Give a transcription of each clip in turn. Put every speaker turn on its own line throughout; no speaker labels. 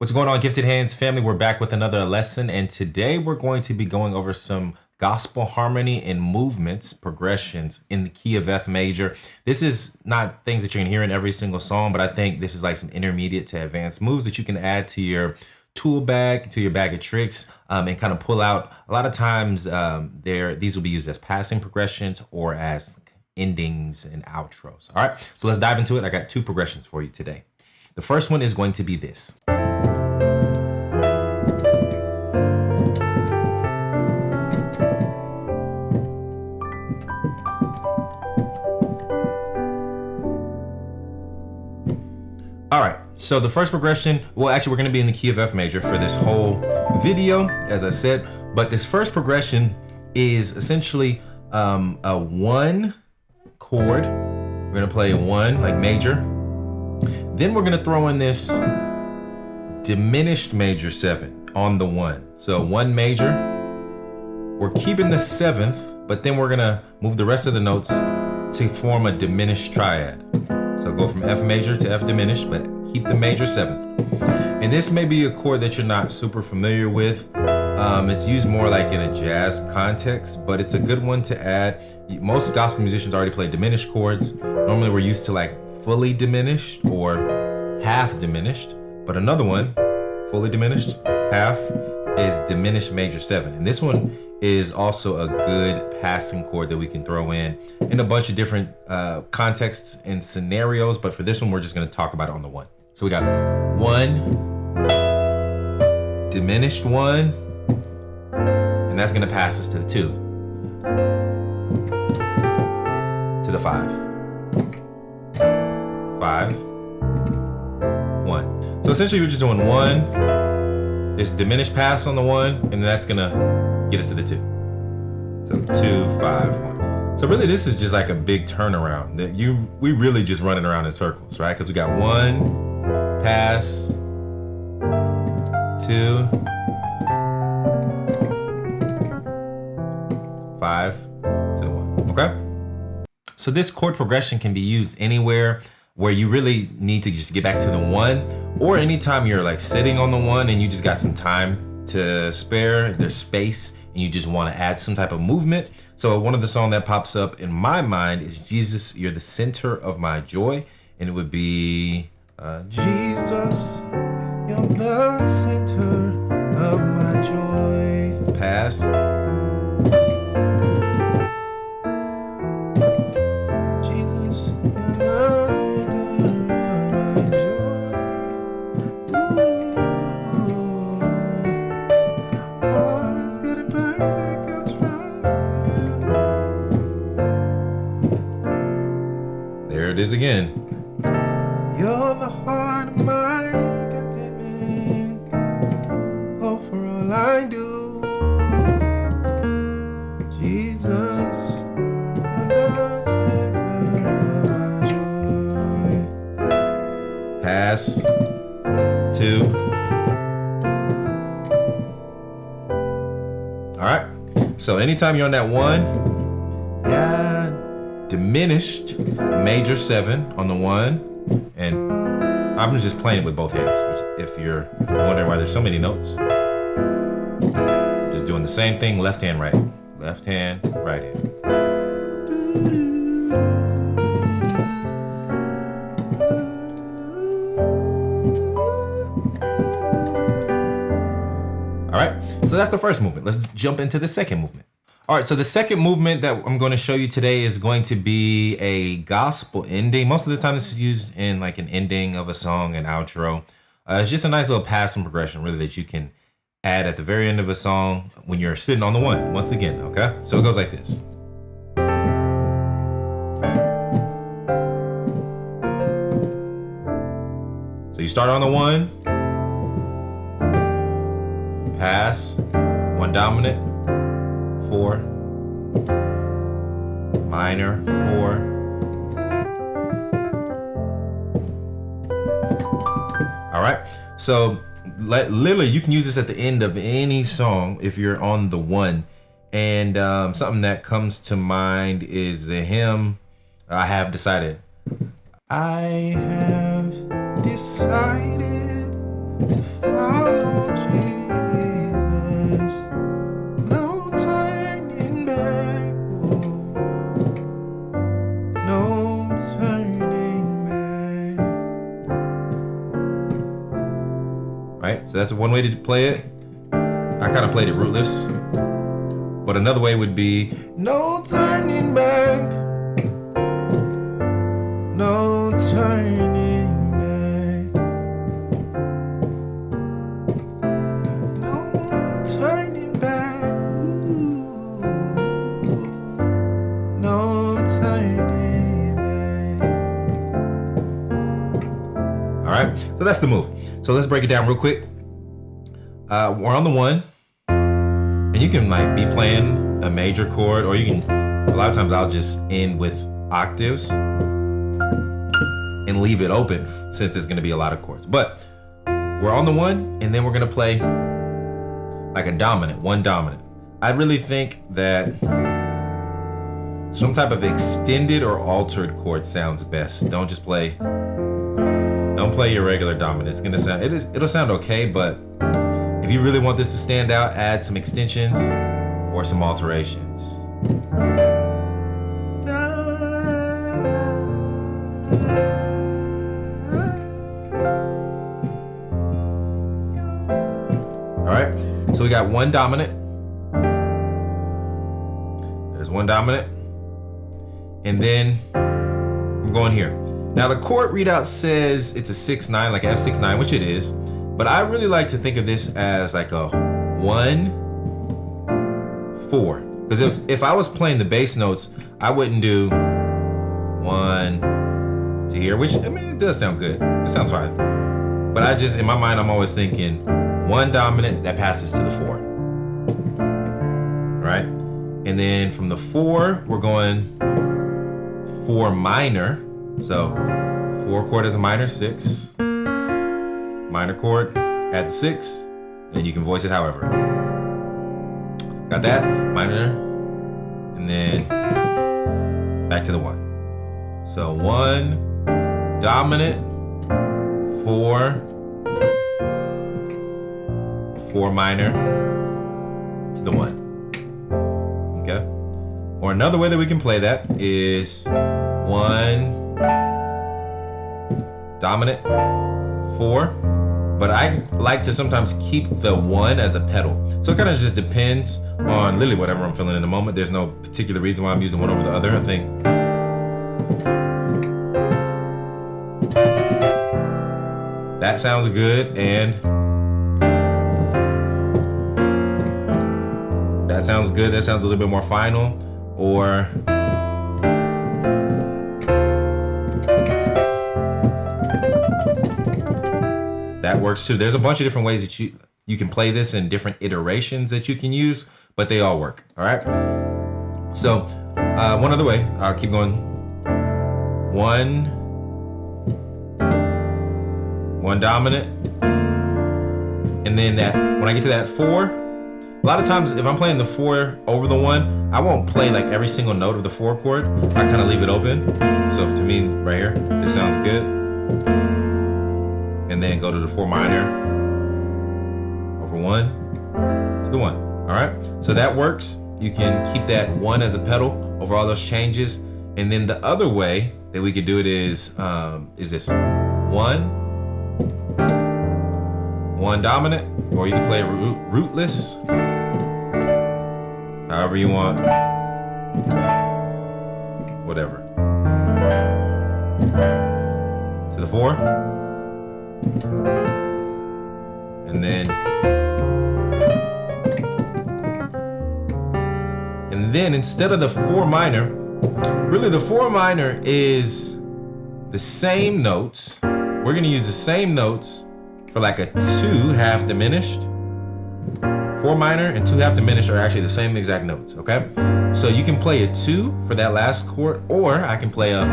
What's going on, Gifted Hands family? We're back with another lesson, and today we're going to be going over some gospel harmony and movements, progressions in the key of F major. This is not things that you're gonna hear in every single song, but I think this is like some intermediate to advanced moves that you can add to your tool bag, to your bag of tricks, and kind of pull out. A lot of times these will be used as passing progressions or as endings and outros. All right, so let's dive into it. I got two progressions for you today. The first one is going to be this. All right, so the first progression, well, actually we're gonna be in the key of F major for this whole video, as I said, but this first progression is essentially a one chord. We're gonna play one, like major. Then we're gonna throw in this diminished major 7 on the 1. So 1 major, we're keeping the 7th, but then we're gonna move the rest of the notes to form a diminished triad. So go from F major to F diminished, but keep the major 7th. And this may be a chord that you're not super familiar with. It's used more like in a jazz context, but it's a good one to add. Most gospel musicians already play diminished chords. Normally we're used to like fully diminished or half diminished, but another one, fully diminished, half, is diminished major 7. And this one is also a good passing chord that we can throw in a bunch of different contexts and scenarios, but for this one, we're just gonna talk about it on the 1. So we got 1, diminished 1, and that's gonna pass us to the 2, to the 5, 5, 1. So essentially we're just doing 1, this diminished pass on the 1, and then that's gonna get us to the 2. So 2, 5, 1. So really this is just like a big turnaround that we really just running around in circles, right? Because we got 1, pass, 2, 5 to the 1, okay? So this chord progression can be used anywhere where you really need to just get back to the 1, or anytime you're like sitting on the 1 and you just got some time to spare, there's space, and you just want to add some type of movement. So one of the songs that pops up in my mind is Jesus, You're the Center of My Joy, and it would be Jesus, You're the center of my joy. Pass. Jesus, You're the center of my joy. Ooh. All that's good and perfect comes from you. There it is again. You're the heart of my contentment. Oh, for all I do, Jesus, You're the center of my joy. Pass, 2. All right. So anytime you're on that 1, yeah, diminished major 7 on the 1. And I'm just playing it with both hands, which if you're wondering why there's so many notes, just doing the same thing, left hand, right hand, left hand, right hand. All right, so that's the first movement. Let's jump into the second movement. All right, so the second movement that I'm going to show you today is going to be a gospel ending. Most of the time this is used in like an ending of a song, an outro. It's just a nice little passing progression really that you can add at the very end of a song when you're sitting on the 1, once again, okay? So it goes like this. So you start on the 1, pass, 1 dominant, 4, minor, 4, all right, so literally you can use this at the end of any song if you're on the 1, and something that comes to mind is the hymn, I Have Decided. I have decided to follow Jesus. No turning back. No turning back. Right? So that's one way to play it. I kind of played it rootless. But another way would be no turning back. No turning back. No turning back. Ooh. No turning back. All right, so that's the move. So let's break it down real quick. We're on the 1. And you can like be playing a major chord, or you can, a lot of times I'll just end with octaves and leave it open since it's gonna be a lot of chords. But we're on the 1, and then we're gonna play like a dominant, 1 dominant. I really think that some type of extended or altered chord sounds best. Don't play your regular dominant. It's gonna sound, it'll sound okay, but if you really want this to stand out, add some extensions or some alterations. All right, so we got 1 dominant. There's 1 dominant. And then I'm going here. Now the chord readout says it's a 6/9, like an F6/9, which it is. But I really like to think of this as like a 1/4. Because if I was playing the bass notes, I wouldn't do 1 to here, which, I mean, it does sound good. It sounds fine. But I just, in my mind, I'm always thinking 1 dominant that passes to the 4. Right? And then from the 4, we're going 4 minor. So 4 chord is a minor 6. Minor chord, add the 6, and you can voice it however. Got that? Minor, and then back to the 1. So 1 dominant, 4 minor to the 1. Okay? Or another way that we can play that is 1 dominant, 4. But I like to sometimes keep the 1 as a pedal. So it kind of just depends on literally whatever I'm feeling in the moment. There's no particular reason why I'm using one over the other. I think that sounds good, and that sounds good. That sounds a little bit more final. Or that works too. There's a bunch of different ways that you can play this in different iterations that you can use, but they all work. All right. So one other way, I'll keep going. 1 dominant, and then that when I get to that 4, a lot of times if I'm playing the 4 over the 1, I won't play like every single note of the 4 chord. I kind of leave it open. So to me, right here, this sounds good. And then go to the 4 minor over 1 to the 1. All right, so that works. You can keep that 1 as a pedal over all those changes. And then the other way that we could do it is this 1 dominant, or you can play rootless, however you want, whatever, to the 4. And then instead of the 4 minor, really the 4 minor is the same notes. We're gonna use the same notes for like a 2 half diminished. 4 minor and 2 half diminished are actually the same exact notes, okay? So you can play a 2 for that last chord, or I can play a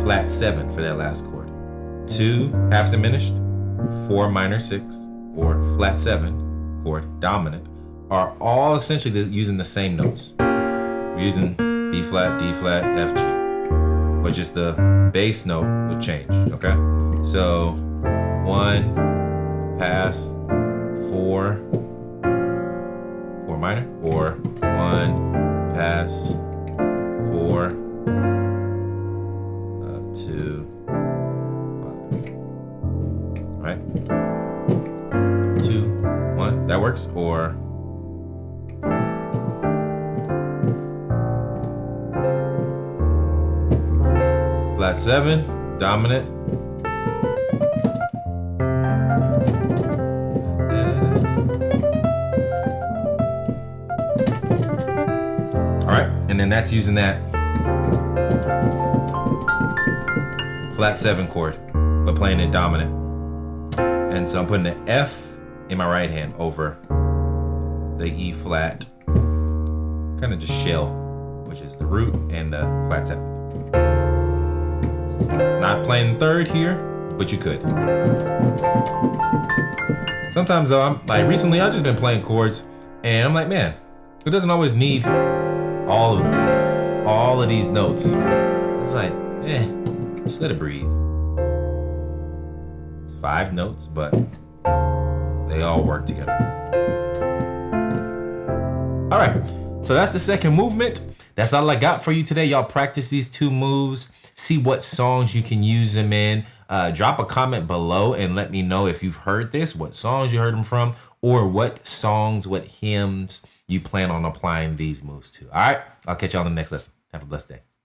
flat 7 for that last chord. 2 half diminished, 4 minor 6, or flat 7 chord dominant are all essentially using the same notes. We're using B flat, D flat, F, G, but just the bass note will change, okay? So 1 pass, 4 minor, or 1 pass, 4 2 5. All right, 2 1. That works. Or flat 7, dominant. All right, and then that's using that flat 7 chord, but playing it dominant. And so I'm putting the F in my right hand over the E flat, kind of just shell, which is the root and the flat 7. Not playing third here, but you could. Sometimes though, I'm like, recently I've just been playing chords and I'm like, man, it doesn't always need all of these notes. It's like, just let it breathe. It's 5 notes, but they all work together. All right, so that's the second movement. That's all I got for you today. Y'all practice these 2 moves. See what songs you can use them in. Drop a comment below and let me know if you've heard this, what songs you heard them from, or what songs, what hymns you plan on applying these moves to. All right, I'll catch you on the next lesson. Have a blessed day.